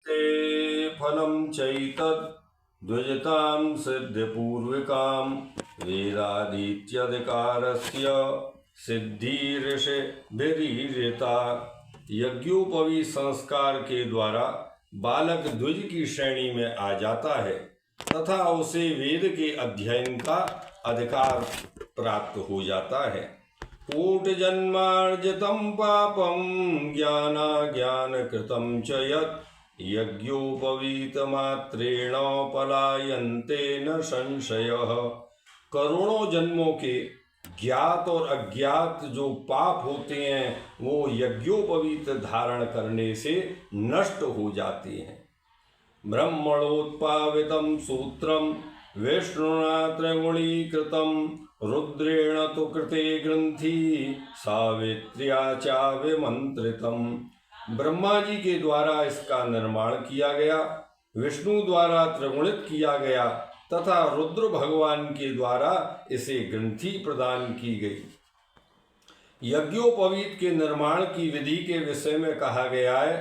ते फलं चैतद् द्विजतां सिद्धिपूर्विकां वेदादित्यधिकारस्य सिद्धिर्षिभिरीरिता। यज्ञोपवीत संस्कार के द्वारा बालक द्विज की श्रेणी में आ जाता है तथा उसे वेद के अध्ययन का अधिकार प्राप्त हो जाता है। कूटजन्मार्जितं पापं ज्ञानाज्ञानकृतं च यत् यज्ञोपवीतमात्रेण पलायन्ते न संशयः। करोड़ों जन्मों के ज्ञात और अज्ञात जो पाप होते हैं वो यज्ञोपवीत धारण करने से नष्ट हो जाते हैं। ब्रह्मणोत्पावितं सूत्रम विष्णुना त्रिगुणीकृतं रुद्रेण तु कृते ग्रंथि सावित्र्या चाभिमंत्रितम्। ब्रह्मा जी के द्वारा इसका निर्माण किया गया, विष्णु द्वारा त्रिगुणित किया गया तथा रुद्र भगवान के द्वारा इसे ग्रंथि प्रदान की गई। यज्ञोपवीत के निर्माण की विधि के विषय में कहा गया है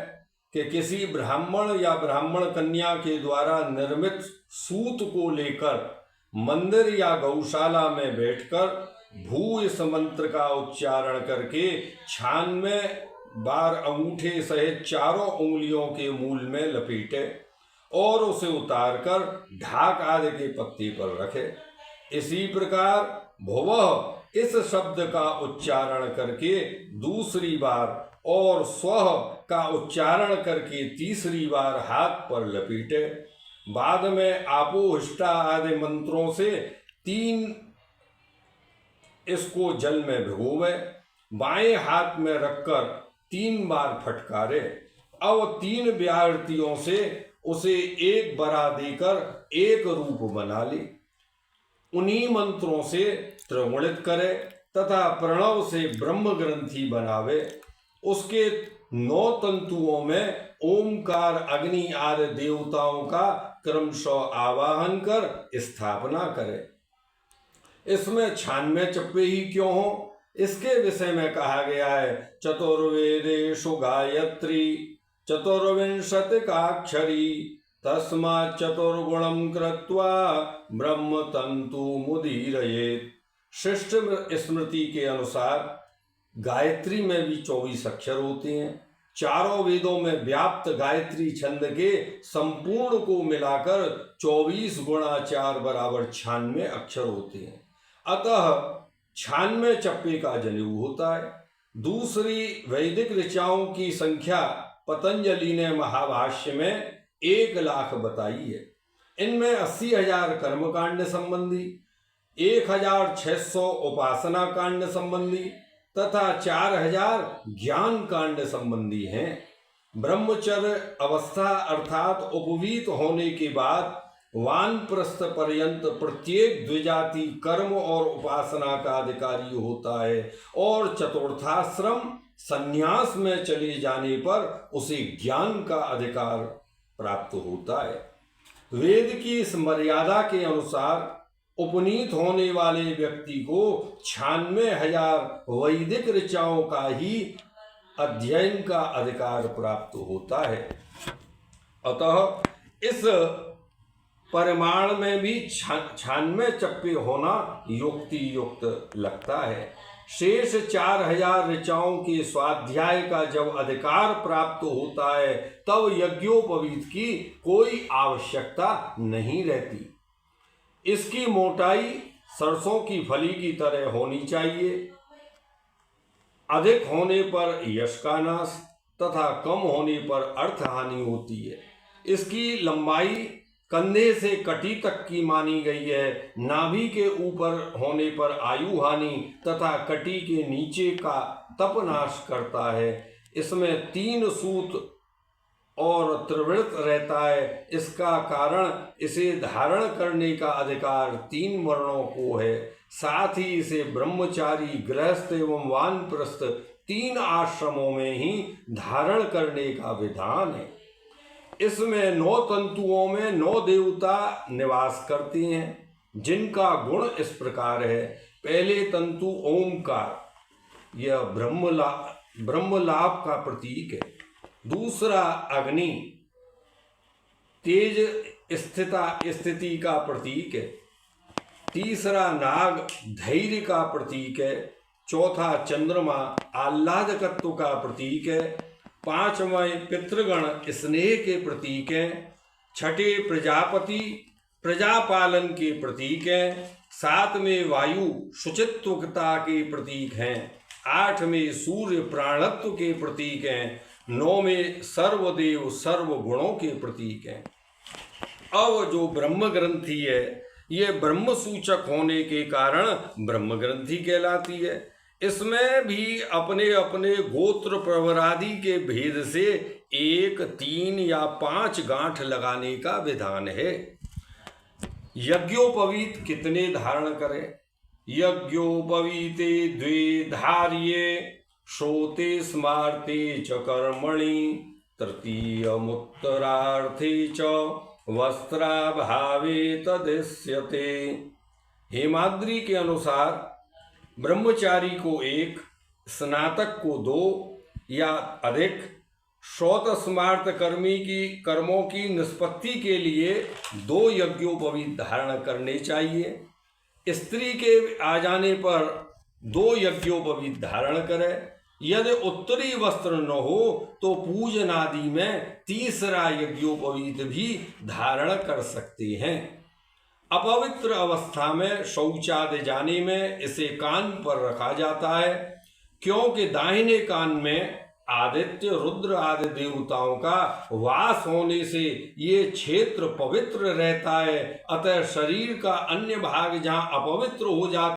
कि किसी ब्राह्मण या ब्राह्मण कन्या के द्वारा निर्मित सूत को लेकर मंदिर या गौशाला में बैठकर भू इस मंत्र का उच्चारण करके 96 बार अंगूठे सहित चारों उंगलियों के मूल में लपेटे और उसे उतारकर ढाक आदि के पत्ते पर रखे। इसी प्रकार भुवः इस शब्द का उच्चारण करके दूसरी बार और स्वः का उच्चारण करके तीसरी बार हाथ पर लपेटे। बाद में आपो हिष्टा आदि मंत्रों से 3 इसको जल में भिगोवे, बाएं हाथ में रखकर 3 बार फटकारे। अब 3 व्याहृतियों से उसे एक बरा देकर एक रूप बना ले। उन्हीं मंत्रों से त्रिगुणित करे तथा प्रणव से ब्रह्म ग्रंथि बनावे। उसके 9 तंतुओं में ओमकार अग्नि आदि देवताओं का क्रमशः आवाहन कर स्थापना करे। इसमें 96 चप्पे ही क्यों हो, इसके विषय में कहा गया है चतुर्वेदेषु गायत्री चतुर्विंशतिकाक्षरी तस्मात् चतुर्गुणं कृत्वा ब्रह्म तंतु मुदीरयेत्। शिष्ट स्मृति के अनुसार गायत्री में भी 24 अक्षर होते हैं। चारों वेदों में व्याप्त गायत्री छंद के संपूर्ण को मिलाकर 24 गुणा 4 बराबर 96 अक्षर होते हैं। अतः 96 चप्पे का जनेऊ होता है। दूसरी वैदिक ऋचाओं की संख्या पतंजलि ने महाभाष्य में 1,00,000 बताई है। इनमें 80,000 कर्मकांड संबंधी, 1,600 उपासना कांड संबंधी तथा 4,000 ज्ञान कांड संबंधी हैं। ब्रह्मचर्य अवस्था अर्थात उपवीत होने के बाद वानप्रस्थ पर्यंत प्रत्येक द्विजाति कर्म और उपासना का अधिकारी होता है और चतुर्थाश्रम संन्यास में चले जाने पर उसे ज्ञान का अधिकार प्राप्त होता है। वेद की इस मर्यादा के अनुसार उपनीत होने वाले व्यक्ति को 96,000 वैदिक ऋचाओं का ही अध्ययन का अधिकार प्राप्त होता है। अतः इस परिमाण में भी 96 चप्पे होना युक्ति युक्त लगता है। शेष 4,000 ऋचाओं के स्वाध्याय का जब अधिकार प्राप्त होता है तब यज्ञोपवीत की कोई आवश्यकता नहीं रहती। इसकी मोटाई सरसों की फली की तरह होनी चाहिए। अधिक होने पर यश का नाश तथा कम होने पर अर्थ हानि होती है। इसकी लंबाई कंधे से कटी तक की मानी गई है। नाभि के ऊपर होने पर आयु हानि तथा कटी के नीचे का तप नाश करता है। इसमें 3 सूत और त्रिवृत रहता है। इसका कारण इसे धारण करने का अधिकार 3 वर्णों को है। साथ ही इसे ब्रह्मचारी, गृहस्थ एवं वानप्रस्थ 3 आश्रमों में ही धारण करने का विधान है। इसमें 9 तंतुओं में 9 देवता निवास करते हैं जिनका गुण इस प्रकार है। पहले तंतु ओमकार, यह ब्रह्म लाभ का प्रतीक है। दूसरा अग्नि, तेज स्थिति का प्रतीक है। तीसरा नाग धैर्य का प्रतीक है। चौथा चंद्रमा आह्लादकत्व का प्रतीक है। पांचवें पितृगण स्नेह के प्रतीक हैं। छठे प्रजापति प्रजापालन के प्रतीक हैं। सातवें वायु शुचित्वता के प्रतीक हैं। आठवें सूर्य प्राणत्व के प्रतीक हैं। नौवें सर्वदेव सर्वगुणों के प्रतीक हैं। अब जो ब्रह्म ग्रंथि है ये ब्रह्म सूचक होने के कारण ब्रह्म ग्रंथि कहलाती है। इसमें भी अपने अपने गोत्र प्रवरादि के भेद से 1, 3 या 5 गांठ लगाने का विधान है। यज्ञोपवीत कितने धारण करें? यज्ञोपवीते 2 धार्ये श्रोते स्मार्ते च कर्मणि तृतीयमुत्तरार्थे च वस्त्राभावे तदिष्यते। हेमाद्रि के अनुसार ब्रह्मचारी को 1, स्नातक को 2 या अधिक, श्रोत स्मार्त कर्मों की निष्पत्ति के लिए 2 यज्ञोपवीत धारण करने चाहिए। स्त्री के आ जाने पर 2 यज्ञोपवीत धारण करें। यदि उत्तरी वस्त्र न हो तो पूजन आदि में तीसरा यज्ञोपवीत भी धारण कर सकते हैं। अपवित्र अवस्था में शौचादि जाने में इसे कान पर रखा जाता है, क्योंकि दाहिने कान में आदित्य रुद्र आदि देवताओं का वास होने से ये क्षेत्र पवित्र रहता है। अतः शरीर का अन्य भाग जहाँ अपवित्र हो जाता